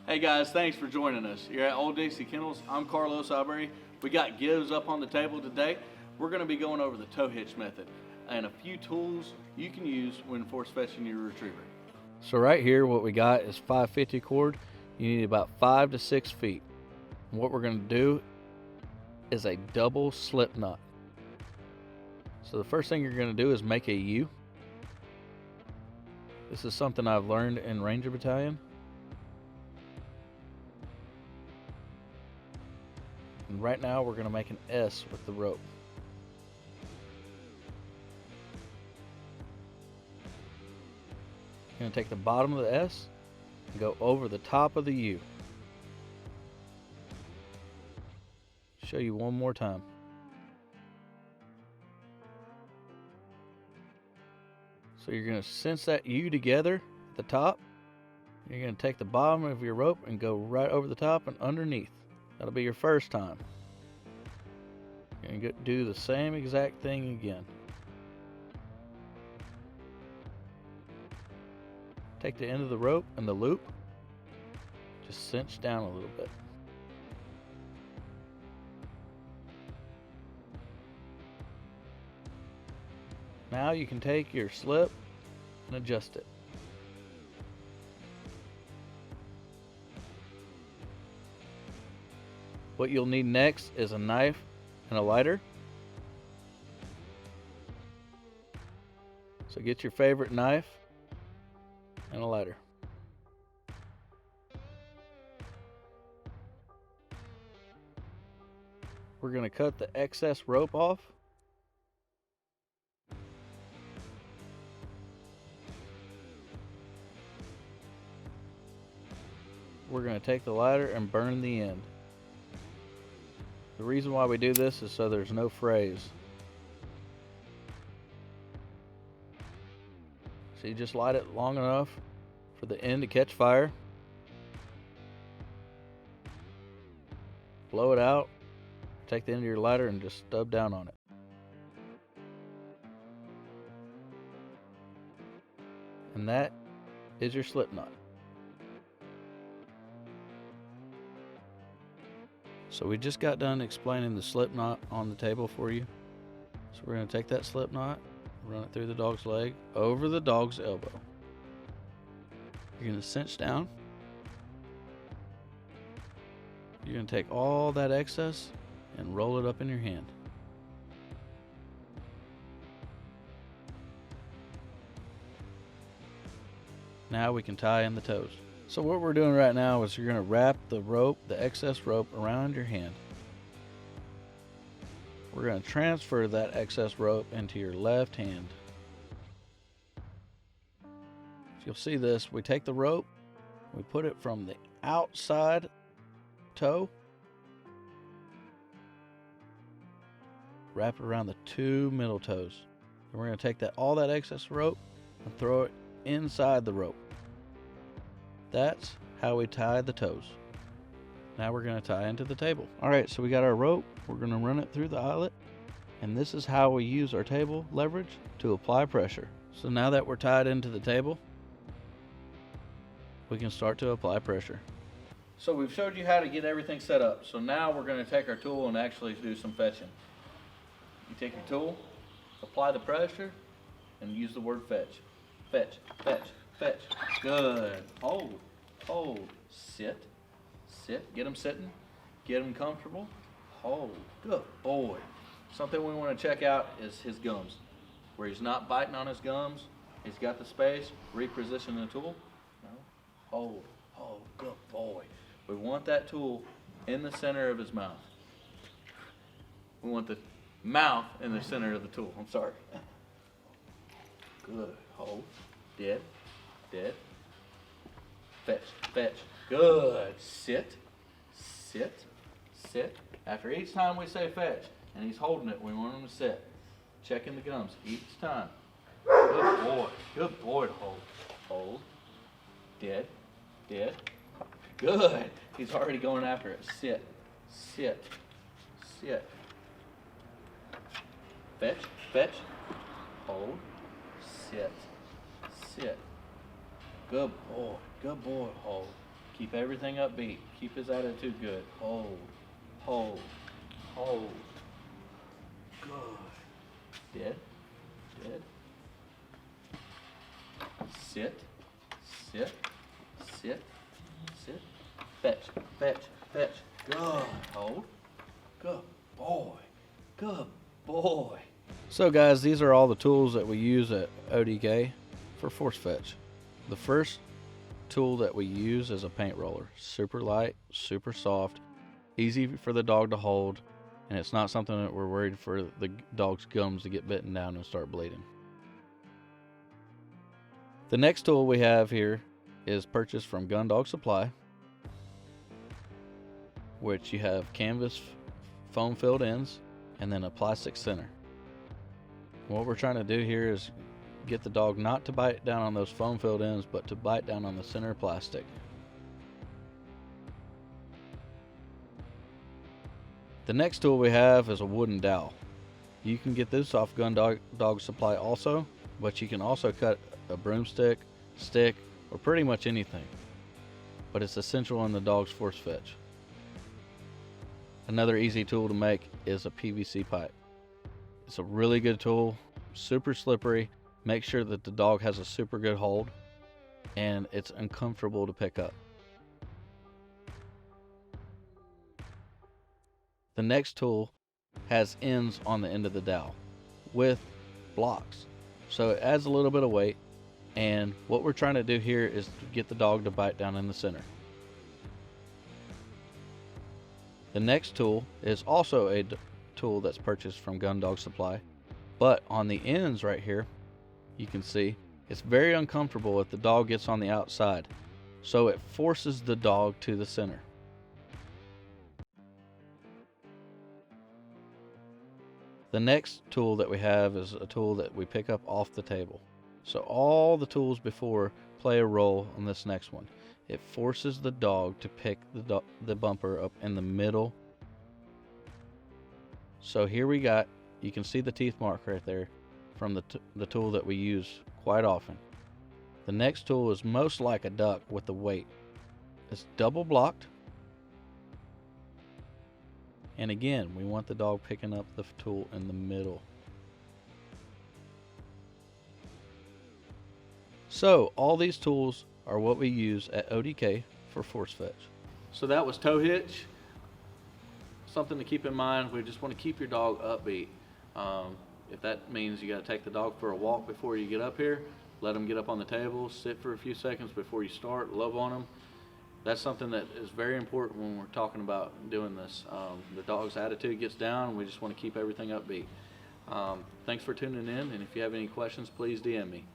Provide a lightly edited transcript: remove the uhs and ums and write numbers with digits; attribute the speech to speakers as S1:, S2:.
S1: Hey guys, thanks for joining us. Here at Old Dixie Kennels, I'm Carlos Albury. We got gives up on the table today. We're going to be going over the tow hitch method and a few tools you can use when force fetching your retriever. So right here what we got is 550 cord. You need about 5 to 6 feet. And what we're going to do is a double slip knot. So the first thing you're going to do is make a U. This is something I've learned in Ranger Battalion. And right now we're going to make an S with the rope. You're going to take the bottom of the S and go over the top of the U. Show you one more time. So you're going to cinch that U together at the top. You're going to take the bottom of your rope and go right over the top and underneath. That'll be your first time. You're going to do the same exact thing again. Take the end of the rope and the loop, just cinch down a little bit. Now you can take your slip and adjust it. What you'll need next is a knife and a lighter. So get your favorite knife and a lighter. We're going to cut the excess rope off. We're going to take the lighter and burn the end. The reason why we do this is so there's no frays. So you just light it long enough for the end to catch fire. Blow it out. Take the end of your lighter and just stub down on it. And that is your slip knot. So we just got done explaining the slip knot on the table for you. So we're going to take that slip knot, run it through the dog's leg, over the dog's elbow. You're going to cinch down. You're going to take all that excess and roll it up in your hand. Now we can tie in the toes. So what we're doing right now is you're going to wrap the rope, the excess rope, around your hand. We're going to transfer that excess rope into your left hand. If you'll see this, we take the rope, we put it from the outside toe, wrap it around the 2 middle toes. And we're going to take all that excess rope and throw it inside the rope. That's how we tie the toes. Now we're going to tie into the table. Alright, so we got our rope. We're going to run it through the eyelet. And this is how we use our table leverage to apply pressure. So now that we're tied into the table, we can start to apply pressure. So we've showed you how to get everything set up. So now we're going to take our tool and actually do some fetching. You take your tool, apply the pressure, and use the word fetch. Fetch, fetch, fetch. Good. Hold, hold, sit, sit. Get him sitting. Get him comfortable. Hold. Good boy. Something we want to check out is his gums. Where he's not biting on his gums, he's got the space. Reposition the tool. No. Hold, hold. Good boy. We want that tool in the center of his mouth. We want the mouth in the center of the tool. I'm sorry. Good. Hold. Dead. Dead. Fetch. Fetch. Good. Sit. Sit. Sit. After each time we say fetch, and he's holding it, we want him to sit. Checking the gums each time. Good boy. Good boy to hold. Hold. Dead. Dead. Good. He's already going after it. Sit. Sit. Sit. Fetch. Fetch. Hold. Sit. Sit. Good boy. Good boy. Hold. Keep everything upbeat. Keep his attitude good. Hold, hold, hold. Good. Dead, dead. Sit, sit, sit, sit. Fetch, fetch, fetch. Good. Hold. Good boy. Good boy. So guys, these are all the tools that we use at ODK for force fetch. The first tool that we use is a paint roller. Super light, super soft, easy for the dog to hold, and it's not something that we're worried for the dog's gums to get bitten down and start bleeding. The next tool we have here is purchased from Gun Dog Supply, which you have canvas foam filled ends and then a plastic center. What we're trying to do here is get the dog not to bite down on those foam filled ends, but to bite down on the center plastic. The next tool we have is a wooden dowel. You can get this off Gun Dog Supply also, but you can also cut a broomstick, stick, or pretty much anything. But it's essential in the dog's force fetch. Another easy tool to make is a PVC pipe. It's a really good tool, super slippery. Make sure that the dog has a super good hold, and it's uncomfortable to pick up. The next tool has ends on the end of the dowel with blocks, so it adds a little bit of weight, and what we're trying to do here is to get the dog to bite down in the center. The next tool is also a tool that's purchased from Gun Dog Supply, but on the ends right here you can see it's very uncomfortable if the dog gets on the outside, so it forces the dog to the center. The next tool that we have is a tool that we pick up off the table. So all the tools before play a role in this next one. It forces the dog to pick the bumper up in the middle. So here we got, you can see the teeth mark right there from the tool that we use quite often. The next tool is most like a duck with the weight. It's double blocked. And again, we want the dog picking up the tool in the middle. So all these tools are what we use at ODK for force fetch. So that was toe hitch. Something to keep in mind, we just want to keep your dog upbeat. If that means you got to take the dog for a walk before you get up here, let them get up on the table, sit for a few seconds before you start, love on them. That's something that is very important when we're talking about doing this. The dog's attitude gets down, and we just want to keep everything upbeat. Thanks for tuning in, and if you have any questions, please DM me.